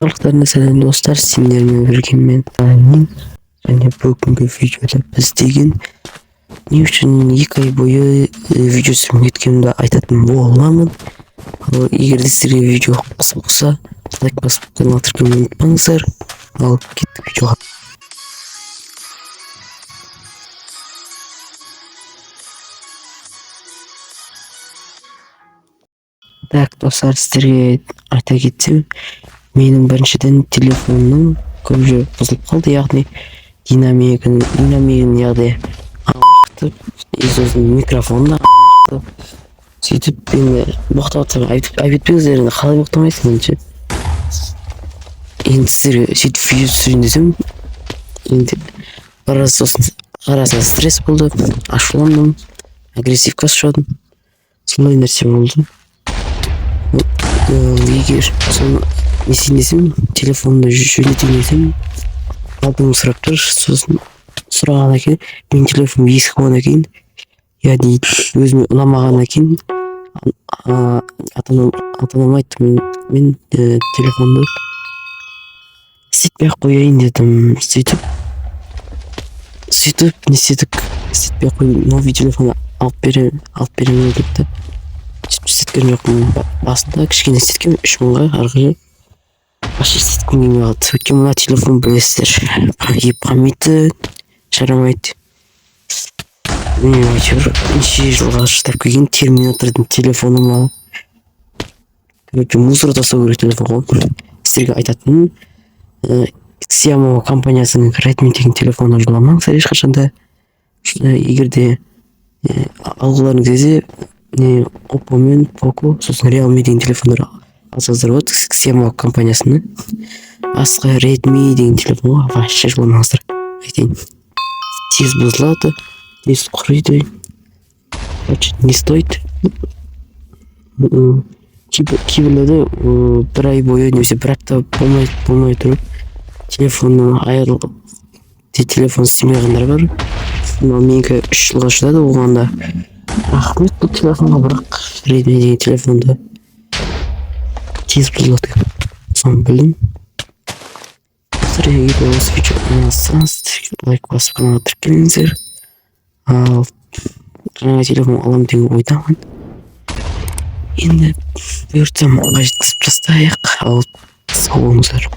Halklarına selam dostlar, sinirimi virgin ben және бүгінгі видеода біз деген не үшін 2 ай бойы видео түсірмей кеткенімді айтатын боламын. Ал егер де сіздерге видео қызық болса, лайк басып каналға тіркелуді ұмытпаңыздар. Ал кеттік видеоға. Так, достар, сіздерге айта кетсем, менің біріншіден телефонның көбі бұзылып қалды, яғни динамигін яғни ағақты өзінің микрофонына ағақты сөйтіп мен боқтаватсам айтып етпеңіздер, енді қалай боқтамайсың менше. Енді сіздерге сөйтіп видео түсірейін десем, енді біраз сосын арасында стресс болды, ашуландым, агрессивке ұшырадым, сондай нәрсе болды. Егер соны несейін десем, телефонды жөндетейін десем, алдым сұрап тұр, сосын сұрағаннан кейін менің телефоным ескі болғаннан кейін, яғни өзіме ұнамағаннан кейін ата-анама айттым, мен телефонды істетпей-ақ қояйын дедім. Сөйтіп не істедік, істетпей-ақ қояйын, новый телефон алып беремін депті. Істеткен жоқпын, басында кішкене істеткен 3000-ға, арғы вообще істеткім келмей қалды. Өйткені мына телефон білесіздер, еп қалмайды, жарамайды. Мен әйтеуір неше жылға шыдап келген терминатордың телефоны ма, короче, мусор тастау керек телефон ғой. Сіздерге айтатыным, Xiaomi компаниясының Redmi деген телефонды жыламаңыздар ешқашанда. Егер де алғыларыңыз келсе, Oppo мен Poco, сосын Realme деген телефондар алсаңыздар болады. Xiaomi компаниясының басқа Redmi деген телефонға вообще жыламаңыздар. Айтайын, тез бұзылады, тез құриды, не стоит. Кейбірлері бір ай бойы немесе бір апта болмай тұрып телефоннан айырылып, телефон істемей қалғандар бар. Менікі 3 жылға шыдады, оғанда рахмет бұл телефонға, бірақ Redmi деген телефонды тез бұзылады. Соны білдім. Егер осы видео ұнасаңыз, лайк басып каналға тіркеліңіздер. Ал жаңа телефон аламын деген ойдамын. Енді бұйыртсам оңға жеткізіп тастайық. Ал сау болыңыздар.